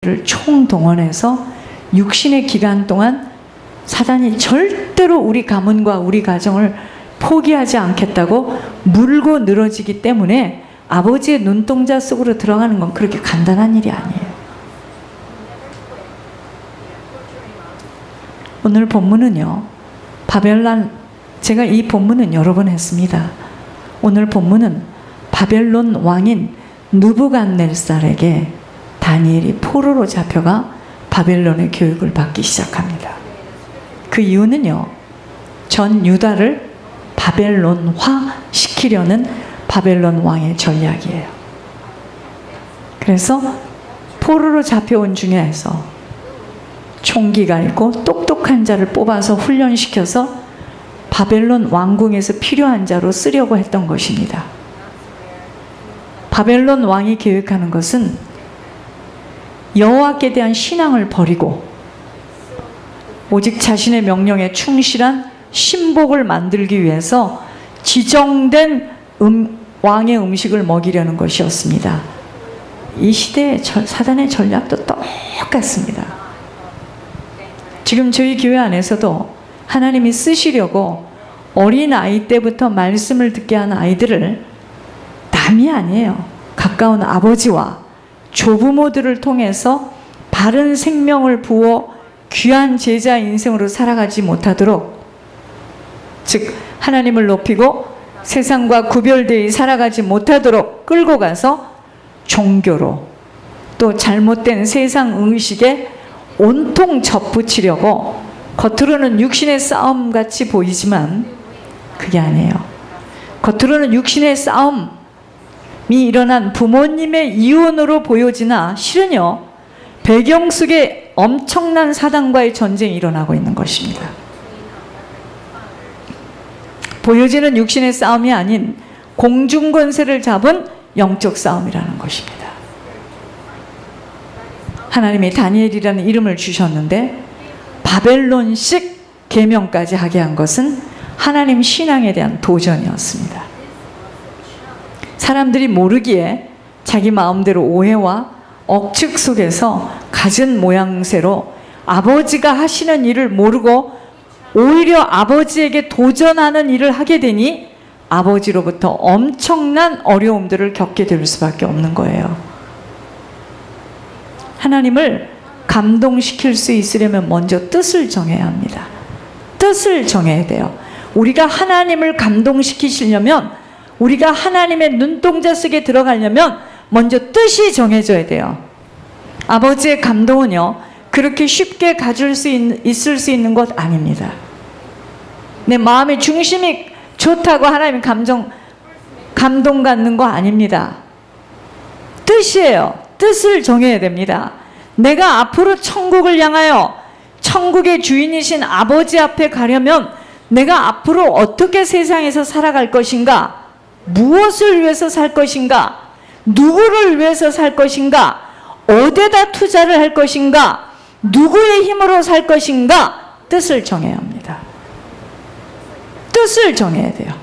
를 총동원해서 육신의 기간 동안 사단이 절대로 우리 가문과 우리 가정을 포기하지 않겠다고 물고 늘어지기 때문에 아버지의 눈동자 속으로 들어가는 건 그렇게 간단한 일이 아니에요. 오늘 본문은요, 제가 이 본문은 여러 번 했습니다. 오늘 본문은 바벨론 왕인 느부갓네살에게 다니엘이 포로로 잡혀가 바벨론의 교육을 받기 시작합니다. 그 이유는요, 전 유다를 바벨론화 시키려는 바벨론 왕의 전략이에요. 그래서 포로로 잡혀온 중에서 총기가 있고 똑똑한 자를 뽑아서 훈련시켜서 바벨론 왕궁에서 필요한 자로 쓰려고 했던 것입니다. 바벨론 왕이 계획하는 것은 여호와께 대한 신앙을 버리고 오직 자신의 명령에 충실한 신복을 만들기 위해서 지정된 왕의 음식을 먹이려는 것이었습니다. 이 시대의 사단의 전략도 똑같습니다. 지금 저희 교회 안에서도 하나님이 쓰시려고 어린 아이 때부터 말씀을 듣게 한 아이들을 남이 아니에요. 가까운 아버지와 조부모들을 통해서 바른 생명을 부어 귀한 제자 인생으로 살아가지 못하도록, 즉 하나님을 높이고 세상과 구별되어 살아가지 못하도록 끌고 가서 종교로 또 잘못된 세상 의식에 온통 접붙이려고, 겉으로는 육신의 싸움같이 보이지만 그게 아니에요. 겉으로는 육신의 싸움이 일어난 부모님의 이혼으로 보여지나 실은요, 배경 속에 엄청난 사단과의 전쟁이 일어나고 있는 것입니다. 보여지는 육신의 싸움이 아닌 공중권세를 잡은 영적 싸움이라는 것입니다. 하나님이 다니엘이라는 이름을 주셨는데 바벨론식 계명까지 하게 한 것은 하나님 신앙에 대한 도전이었습니다. 사람들이 모르기에 자기 마음대로 오해와 억측 속에서 갖은 모양새로 아버지가 하시는 일을 모르고 오히려 아버지에게 도전하는 일을 하게 되니 아버지로부터 엄청난 어려움들을 겪게 될 수밖에 없는 거예요. 하나님을 감동시킬 수 있으려면 먼저 뜻을 정해야 합니다. 뜻을 정해야 돼요. 우리가 하나님을 감동시키시려면, 우리가 하나님의 눈동자 속에 들어가려면 먼저 뜻이 정해져야 돼요. 아버지의 감동은요, 그렇게 쉽게 가질 수 있을 수 있는 것 아닙니다. 내 마음의 중심이 좋다고 하나님 감동 갖는 거 아닙니다. 뜻이에요. 뜻을 정해야 됩니다. 내가 앞으로 천국을 향하여 천국의 주인이신 아버지 앞에 가려면 내가 앞으로 어떻게 세상에서 살아갈 것인가, 무엇을 위해서 살 것인가, 누구를 위해서 살 것인가, 어디에다 투자를 할 것인가, 누구의 힘으로 살 것인가, 뜻을 정해야 합니다. 뜻을 정해야 돼요.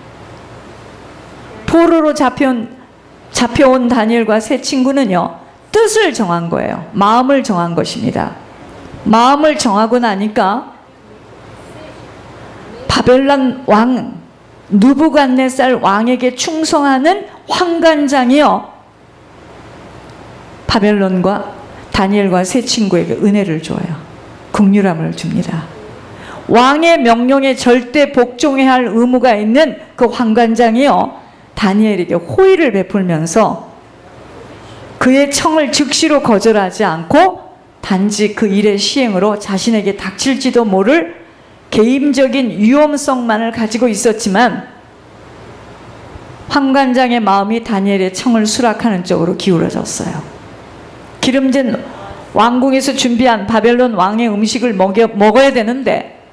포로로 잡혀온 다니엘과 세 친구는요, 뜻을 정한 거예요. 마음을 정한 것입니다. 마음을 정하고 나니까 바벨론 왕 느부갓네살 왕에게 충성하는 환관장이요, 바벨론과 다니엘과 세 친구에게 은혜를 줘요. 긍휼함을 줍니다. 왕의 명령에 절대 복종해야 할 의무가 있는 그 환관장이요, 다니엘에게 호의를 베풀면서 그의 청을 즉시로 거절하지 않고 단지 그 일의 시행으로 자신에게 닥칠지도 모를 개인적인 위험성만을 가지고 있었지만 환관장의 마음이 다니엘의 청을 수락하는 쪽으로 기울어졌어요. 기름진 왕궁에서 준비한 바벨론 왕의 음식을 먹어야 되는데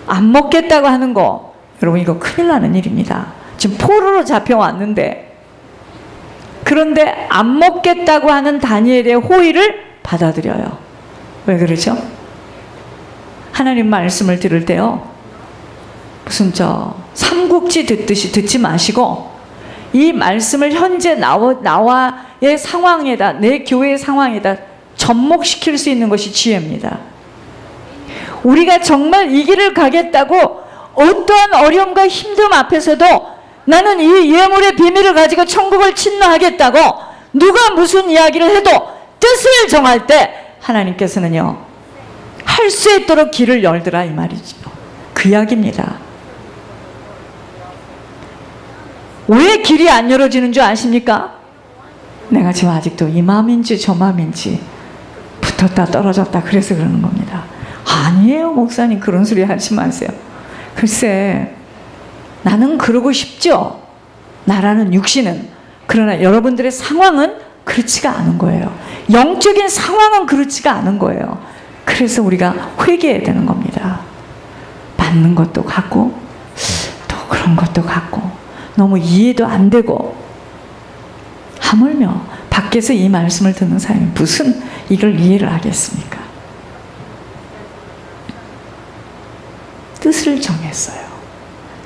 안 먹겠다고 하는 거, 여러분 이거 큰일 나는 일입니다. 지금 포로로 잡혀왔는데, 그런데 안 먹겠다고 하는 다니엘의 호의를 받아들여요. 왜 그러죠? 하나님 말씀을 들을 때요, 무슨 삼국지 듣듯이 듣지 마시고 이 말씀을 현재 나와의 상황에다, 내 교회의 상황에다 접목시킬 수 있는 것이 지혜입니다. 우리가 정말 이 길을 가겠다고 어떠한 어려움과 힘듦 앞에서도 나는 이 예물의 비밀을 가지고 천국을 침노하겠다고 누가 무슨 이야기를 해도 뜻을 정할 때 하나님께서는요, 할 수 있도록 길을 열더라 이 말이죠. 그 이야기입니다. 왜 길이 안 열어지는 줄 아십니까? 내가 지금 아직도 이 마음인지 저 마음인지 붙었다 떨어졌다 그래서 그러는 겁니다. 아니에요 목사님, 그런 소리 하지 마세요. 글쎄, 나는 그러고 싶죠, 나라는 육신은. 그러나 여러분들의 상황은 그렇지가 않은 거예요. 영적인 상황은 그렇지가 않은 거예요. 그래서 우리가 회개해야 되는 겁니다. 맞는 것도 같고 또 그런 것도 같고 너무 이해도 안 되고, 하물며 밖에서 이 말씀을 듣는 사람이 무슨 이걸 이해를 하겠습니까? 뜻을 정했어요.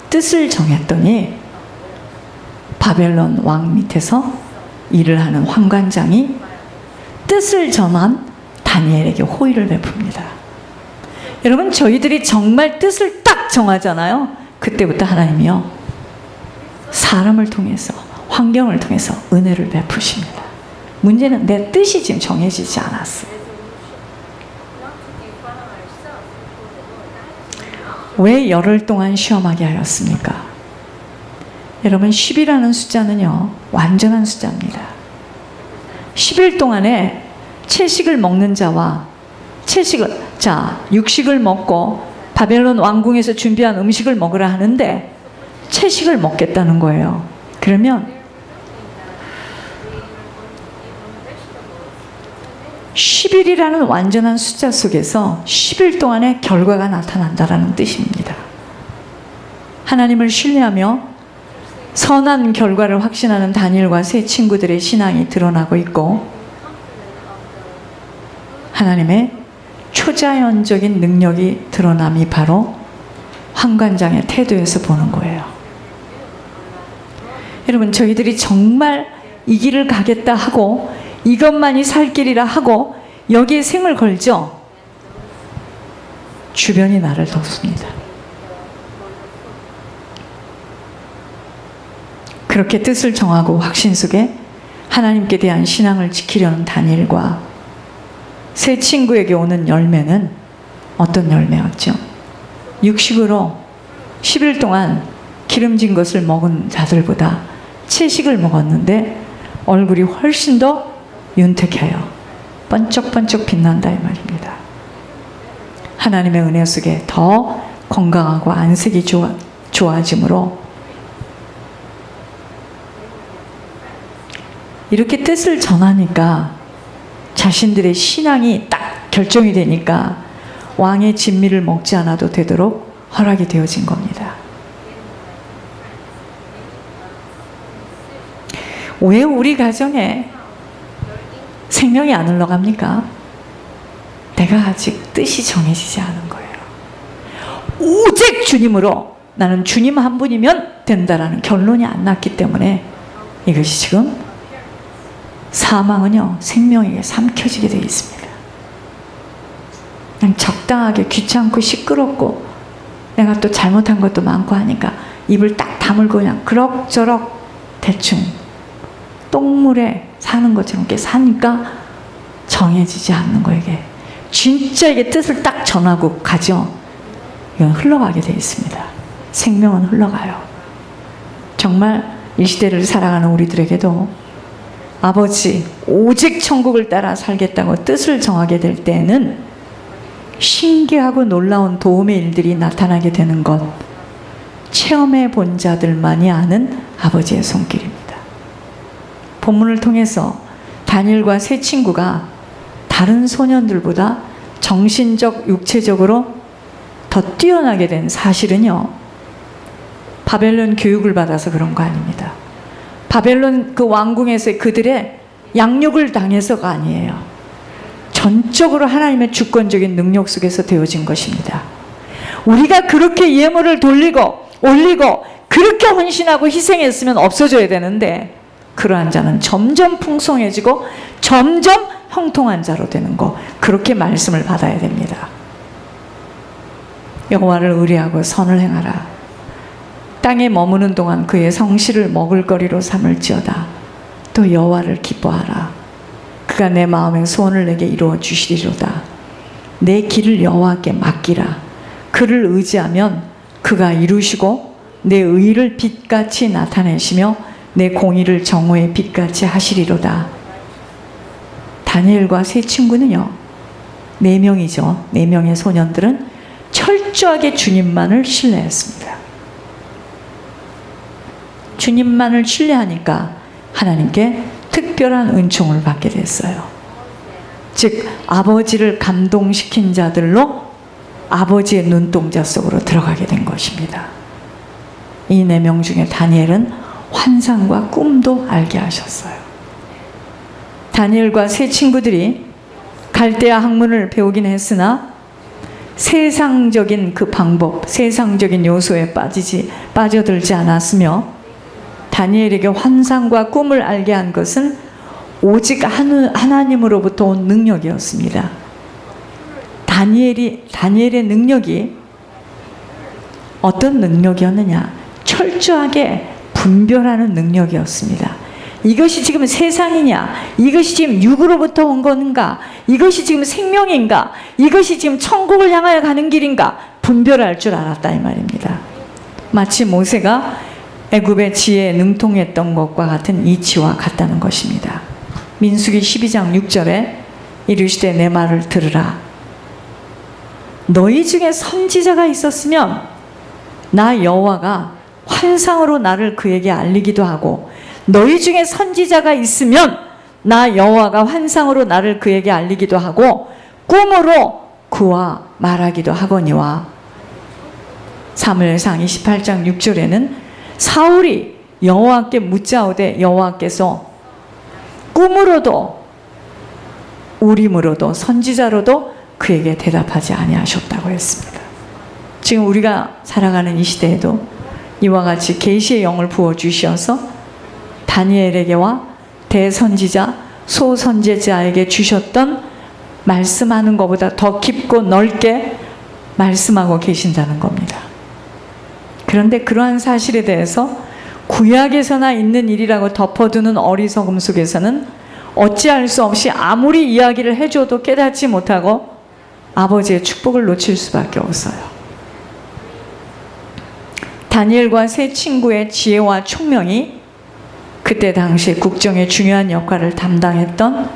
뜻을 정했더니 바벨론 왕 밑에서 일을 하는 환관장이 뜻을 정한 다니엘에게 호의를 베풉니다. 여러분, 저희들이 정말 뜻을 딱 정하잖아요. 그때부터 하나님이요, 사람을 통해서, 환경을 통해서 은혜를 베푸십니다. 문제는 내 뜻이 지금 정해지지 않았어요. 왜 열흘 동안 시험하게 하였습니까? 여러분, 10이라는 숫자는요, 완전한 숫자입니다. 10일 동안에 채식을 먹는 자와 육식을 먹고 바벨론 왕궁에서 준비한 음식을 먹으라 하는데 채식을 먹겠다는 거예요. 그러면 10일이라는 완전한 숫자 속에서 10일 동안의 결과가 나타난다라는 뜻입니다. 하나님을 신뢰하며 선한 결과를 확신하는 다니엘과 세 친구들의 신앙이 드러나고 있고, 하나님의 초자연적인 능력이 드러남이 바로 환관장의 태도에서 보는 거예요. 여러분, 저희들이 정말 이 길을 가겠다 하고 이것만이 살 길이라 하고 여기에 생을 걸죠, 주변이 나를 돕습니다. 그렇게 뜻을 정하고 확신 속에 하나님께 대한 신앙을 지키려는 다니엘과 세 친구에게 오는 열매는 어떤 열매였죠? 육식으로 10일 동안 기름진 것을 먹은 자들보다 채식을 먹었는데 얼굴이 훨씬 더 윤택해요. 번쩍번쩍 빛난다 이 말입니다. 하나님의 은혜 속에 더 건강하고 안색이 좋아짐으로 이렇게 뜻을 전하니까 자신들의 신앙이 딱 결정이 되니까 왕의 진미를 먹지 않아도 되도록 허락이 되어진 겁니다. 왜 우리 가정에 생명이 안 흘러갑니까? 내가 아직 뜻이 정해지지 않은 거예요. 오직 주님으로, 나는 주님 한 분이면 된다라는 결론이 안 났기 때문에 이것이 지금 사망은요, 생명에게 삼켜지게 되어 있습니다. 그냥 적당하게 귀찮고 시끄럽고 내가 또 잘못한 것도 많고 하니까 입을 딱 다물고 그냥 그럭저럭 대충 똥물에 사는 것처럼 이렇게 사니까 정해지지 않는 거예요. 이게 진짜 이게 뜻을 딱 전하고 가죠, 이건 흘러가게 되어 있습니다. 생명은 흘러가요. 정말 이 시대를 살아가는 우리들에게도 아버지 오직 천국을 따라 살겠다고 뜻을 정하게 될 때에는 신기하고 놀라운 도움의 일들이 나타나게 되는 것, 체험해 본 자들만이 아는 아버지의 손길입니다. 본문을 통해서 다니엘과 세 친구가 다른 소년들보다 정신적, 육체적으로 더 뛰어나게 된 사실은요, 바벨론 교육을 받아서 그런 거 아닙니다. 바벨론 그 왕궁에서 그들의 양육을 당해서가 아니에요. 전적으로 하나님의 주권적인 능력 속에서 되어진 것입니다. 우리가 그렇게 예물을 돌리고 올리고 그렇게 헌신하고 희생했으면 없어져야 되는데, 그러한 자는 점점 풍성해지고 점점 형통한 자로 되는 거, 그렇게 말씀을 받아야 됩니다. 여호와를 의뢰하고 선을 행하라. 땅에 머무는 동안 그의 성실을 먹을거리로 삼을지어다. 또 여호와를 기뻐하라. 그가 내 마음의 소원을 내게 이루어 주시리로다. 내 길을 여호와께 맡기라. 그를 의지하면 그가 이루시고 내 의를 빛같이 나타내시며 내 공의를 정오의 빛같이 하시리로다. 다니엘과 세 친구는요, 4명이죠. 4명의 소년들은 철저하게 주님만을 신뢰했습니다. 주님만을 신뢰하니까 하나님께 특별한 은총을 받게 됐어요. 즉 아버지를 감동시킨 자들로 아버지의 눈동자 속으로 들어가게 된 것입니다. 이 4명 중에 다니엘은 환상과 꿈도 알게 하셨어요. 다니엘과 세 친구들이 갈대아 학문을 배우긴 했으나 세상적인 그 방법, 세상적인 요소에 빠져들지 않았으며, 다니엘에게 환상과 꿈을 알게 한 것은 오직 하나님으로부터 온 능력이었습니다. 다니엘의 능력이 어떤 능력이었느냐? 철저하게 분별하는 능력이었습니다. 이것이 지금 세상이냐? 이것이 지금 육으로부터 온 건가? 이것이 지금 생명인가? 이것이 지금 천국을 향하여 가는 길인가? 분별할 줄 알았다 이 말입니다. 마치 모세가 애굽의 지혜에 능통했던 것과 같은 이치와 같다는 것입니다. 민수기 12장 6절에 이르시되 내 말을 들으라. 너희 중에 선지자가 있었으면 나 여호와가 환상으로 나를 그에게 알리기도 하고, 너희 중에 선지자가 있으면 나 여호와가 환상으로 나를 그에게 알리기도 하고 꿈으로 그와 말하기도 하거니와. 사무엘상 28장 6절에는 사울이 여호와께 묻자오되 여호와께서 꿈으로도 우림으로도 선지자로도 그에게 대답하지 아니하셨다고 했습니다. 지금 우리가 살아가는 이 시대에도 이와 같이 계시의 영을 부어주셔서 다니엘에게와 대선지자, 소선지자에게 주셨던 말씀하는 것보다 더 깊고 넓게 말씀하고 계신다는 겁니다. 그런데 그러한 사실에 대해서 구약에서나 있는 일이라고 덮어두는 어리석음 속에서는 어찌할 수 없이 아무리 이야기를 해줘도 깨닫지 못하고 아버지의 축복을 놓칠 수밖에 없어요. 다니엘과 세 친구의 지혜와 총명이 그때 당시에 국정의 중요한 역할을 담당했던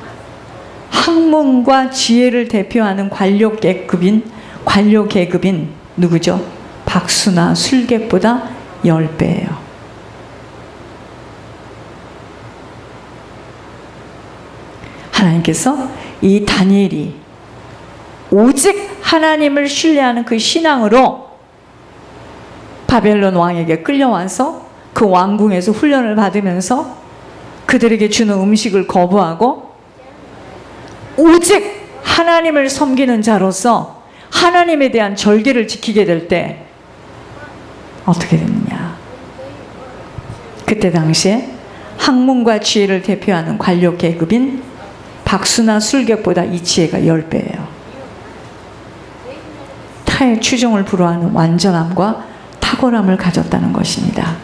학문과 지혜를 대표하는 관료 계급인 누구죠? 박수나 술객보다 10배예요. 하나님께서 이 다니엘이 오직 하나님을 신뢰하는 그 신앙으로 바벨론 왕에게 끌려와서 그 왕궁에서 훈련을 받으면서 그들에게 주는 음식을 거부하고 오직 하나님을 섬기는 자로서 하나님에 대한 절개를 지키게 될 때 어떻게 됐느냐? 그때 당시에 학문과 지혜를 대표하는 관료 계급인 박수나 술객보다 이 지혜가 10배예요. 타의 추종을 불허하는 완전함과 탁월함을 가졌다는 것입니다.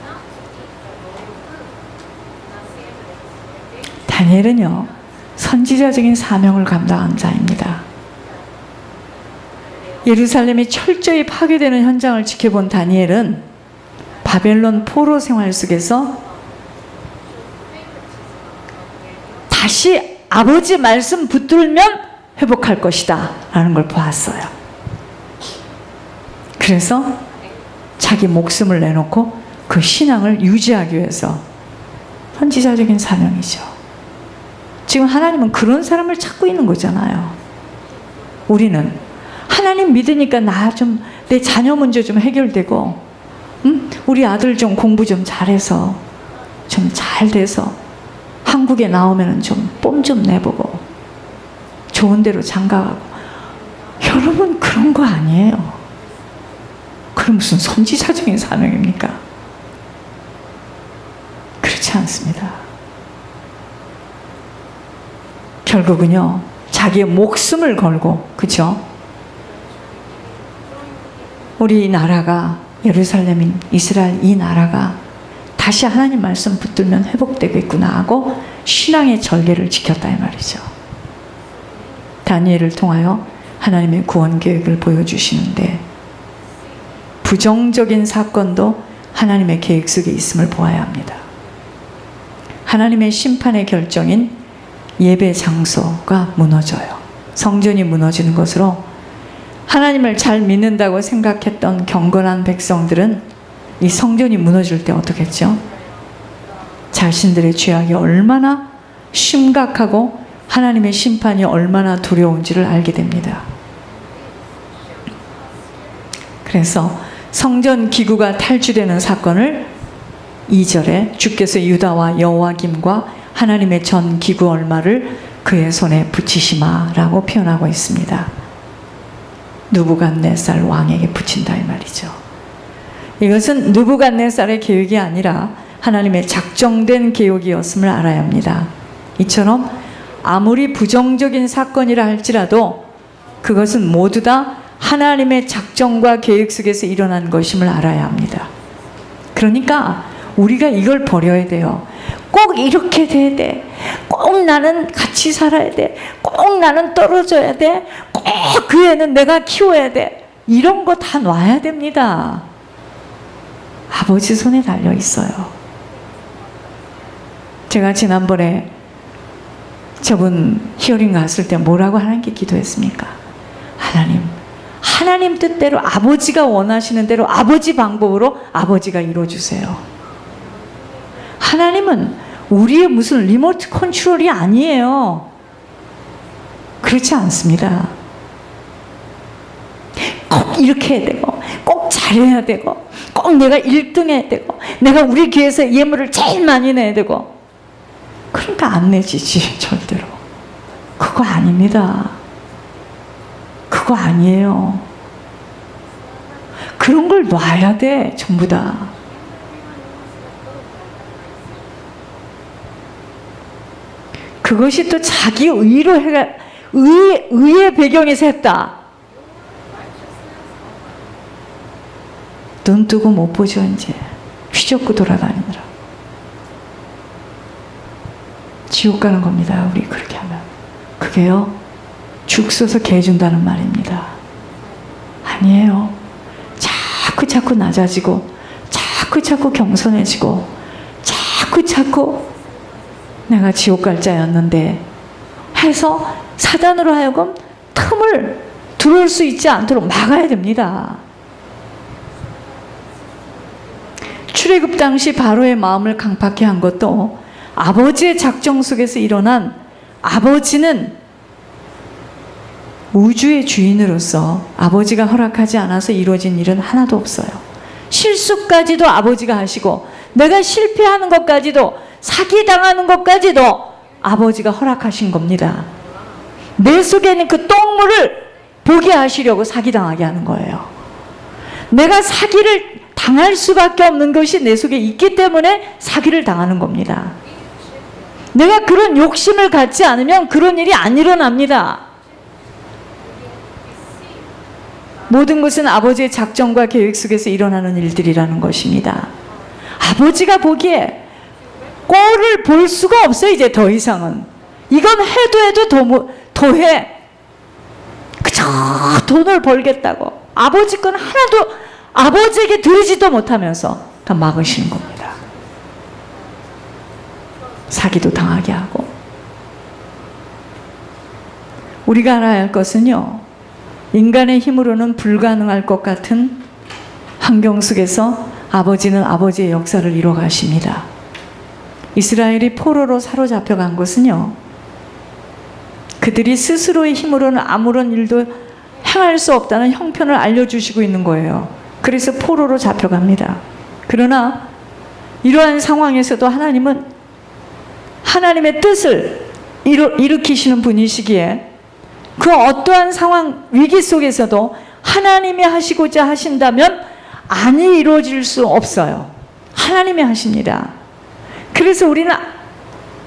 다니엘은요, 선지자적인 사명을 감당한 자입니다. 예루살렘이 철저히 파괴되는 현장을 지켜본 다니엘은 바벨론 포로 생활 속에서 다시 아버지 말씀 붙들면 회복할 것이다 라는 걸 보았어요. 그래서 자기 목숨을 내놓고 그 신앙을 유지하기 위해서 선지자적인 사명이죠. 지금 하나님은 그런 사람을 찾고 있는 거잖아요. 우리는 하나님 믿으니까 내 자녀 문제 좀 해결되고, 우리 아들 좀 공부 좀 잘해서 좀 잘 돼서 한국에 나오면 좀 뽐 좀 내보고 좋은 데로 장가가고. 여러분 그런 거 아니에요. 그럼 무슨 선지자적인 사명입니까? 그렇지 않습니다. 결국은요, 자기의 목숨을 걸고, 그죠? 우리 나라가, 예루살렘인 이스라엘 이 나라가 다시 하나님 말씀 붙들면 회복되겠구나 하고 신앙의 절개를 지켰다 이 말이죠. 다니엘을 통하여 하나님의 구원 계획을 보여주시는데, 부정적인 사건도 하나님의 계획 속에 있음을 보아야 합니다. 하나님의 심판의 결정인 예배 장소가 무너져요. 성전이 무너지는 것으로 하나님을 잘 믿는다고 생각했던 경건한 백성들은 이 성전이 무너질 때 어떻게 했죠? 자신들의 죄악이 얼마나 심각하고 하나님의 심판이 얼마나 두려운지를 알게 됩니다. 그래서 성전 기구가 탈취되는 사건을 2절에 주께서 유다와 여호와김과 하나님의 전 기구 얼마를 그의 손에 붙이시마라고 표현하고 있습니다. 느부갓네살 왕에게 붙인다 이 말이죠. 이것은 느부갓네살의 계획이 아니라 하나님의 작정된 계획이었음을 알아야 합니다. 이처럼 아무리 부정적인 사건이라 할지라도 그것은 모두 다 하나님의 작정과 계획 속에서 일어난 것임을 알아야 합니다. 그러니까 우리가 이걸 버려야 돼요. 꼭 이렇게 돼야 돼. 꼭 나는 같이 살아야 돼. 꼭 나는 떨어져야 돼. 꼭 그 애는 내가 키워야 돼. 이런 거 다 놔야 됩니다. 아버지 손에 달려 있어요. 제가 지난번에 저분 히어링 갔을 때 뭐라고 하나님께 기도했습니까? 하나님 뜻대로, 아버지가 원하시는 대로, 아버지 방법으로 아버지가 이루어주세요. 하나님은 우리의 무슨 리모트 컨트롤이 아니에요. 그렇지 않습니다. 꼭 이렇게 해야 되고, 꼭 잘해야 되고, 꼭 내가 1등 해야 되고, 내가 우리 교회에서 예물을 제일 많이 내야 되고. 그러니까 안 내지지, 절대로. 그거 아닙니다. 그거 아니에요. 그런 걸 놔야 돼, 전부 다. 그것이 또 자기 의로 해가, 의의 배경에서 했다. 눈 뜨고 못 보죠, 이제. 휘젓고 돌아다니느라. 지옥 가는 겁니다, 우리 그렇게 하면. 그게요, 죽 써서 개 준다는 말입니다. 아니에요. 자꾸 낮아지고, 자꾸 겸손해지고, 자꾸 내가 지옥 갈 자였는데 해서 사단으로 하여금 틈을 들어올 수 있지 않도록 막아야 됩니다. 출애굽 당시 바로의 마음을 강팍해 한 것도 아버지의 작정 속에서 일어난, 아버지는 우주의 주인으로서 아버지가 허락하지 않아서 이루어진 일은 하나도 없어요. 실수까지도 아버지가 하시고, 내가 실패하는 것까지도, 사기당하는 것까지도 아버지가 허락하신 겁니다. 내 속에 있는 그 똥물을 보게 하시려고 사기당하게 하는 거예요. 내가 사기를 당할 수밖에 없는 것이 내 속에 있기 때문에 사기를 당하는 겁니다. 내가 그런 욕심을 갖지 않으면 그런 일이 안 일어납니다. 모든 것은 아버지의 작정과 계획 속에서 일어나는 일들이라는 것입니다. 아버지가 보기에 꼴을 볼 수가 없어요. 이제 더 이상은. 이건 해도 더해. 그저 돈을 벌겠다고. 아버지 건 하나도 아버지에게 드리지도 못하면서 다 막으시는 겁니다. 사기도 당하게 하고. 우리가 알아야 할 것은요, 인간의 힘으로는 불가능할 것 같은 환경 속에서 아버지는 아버지의 역사를 이루어 가십니다. 이스라엘이 포로로 사로잡혀간 것은요, 그들이 스스로의 힘으로는 아무런 일도 행할 수 없다는 형편을 알려주시고 있는 거예요. 그래서 포로로 잡혀갑니다. 그러나 이러한 상황에서도 하나님은 하나님의 뜻을 일으키시는 분이시기에 그 어떠한 상황, 위기 속에서도 하나님이 하시고자 하신다면 아니 이루어질 수 없어요. 하나님이 하십니다. 그래서 우리는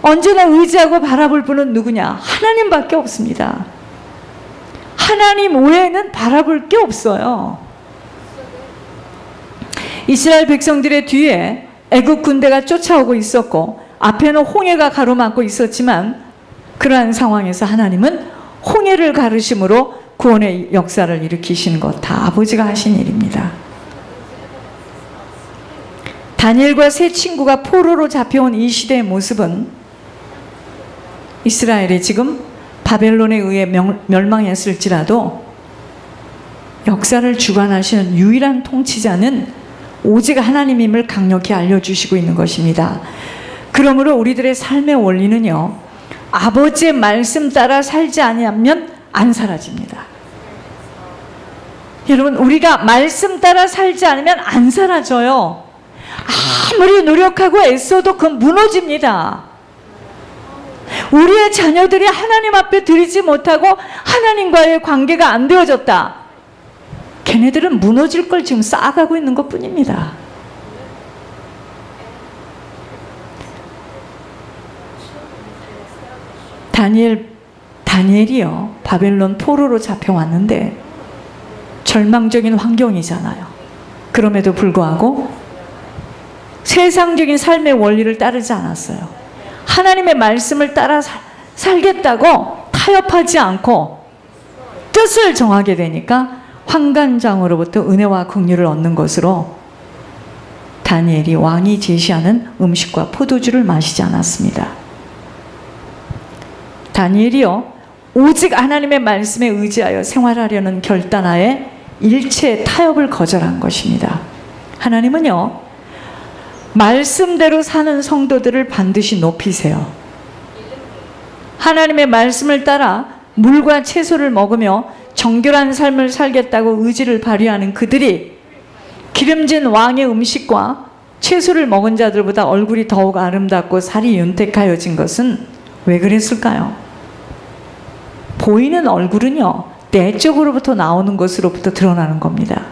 언제나 의지하고 바라볼 분은 누구냐? 하나님밖에 없습니다. 하나님 외에는 바라볼 게 없어요. 이스라엘 백성들의 뒤에 애국 군대가 쫓아오고 있었고 앞에는 홍해가 가로막고 있었지만 그러한 상황에서 하나님은 홍해를 가르심으로 구원의 역사를 일으키시는 것 다 아버지가 하신 일입니다. 다니엘과 세 친구가 포로로 잡혀온 이 시대의 모습은 이스라엘이 지금 바벨론에 의해 멸망했을지라도 역사를 주관하시는 유일한 통치자는 오직 하나님임을 강력히 알려주시고 있는 것입니다. 그러므로 우리들의 삶의 원리는요, 아버지의 말씀 따라 살지 않으면 안 사라집니다. 여러분, 우리가 말씀 따라 살지 않으면 안 사라져요. 아무리 노력하고 애써도 그건 무너집니다. 우리의 자녀들이 하나님 앞에 드리지 못하고 하나님과의 관계가 안 되어졌다. 걔네들은 무너질 걸 지금 쌓아가고 있는 것 뿐입니다. 다니엘이요, 바벨론 포로로 잡혀왔는데 절망적인 환경이잖아요. 그럼에도 불구하고 세상적인 삶의 원리를 따르지 않았어요. 하나님의 말씀을 따라 살겠다고 타협하지 않고 뜻을 정하게 되니까 환관장으로부터 은혜와 긍휼을 얻는 것으로 다니엘이 왕이 제시하는 음식과 포도주를 마시지 않았습니다. 다니엘이요, 오직 하나님의 말씀에 의지하여 생활하려는 결단하에 일체 타협을 거절한 것입니다. 하나님은요, 말씀대로 사는 성도들을 반드시 높이세요. 하나님의 말씀을 따라 물과 채소를 먹으며 정결한 삶을 살겠다고 의지를 발휘하는 그들이 기름진 왕의 음식과 채소를 먹은 자들보다 얼굴이 더욱 아름답고 살이 윤택하여진 것은 왜 그랬을까요? 보이는 얼굴은요, 내적으로부터 나오는 것으로부터 드러나는 겁니다.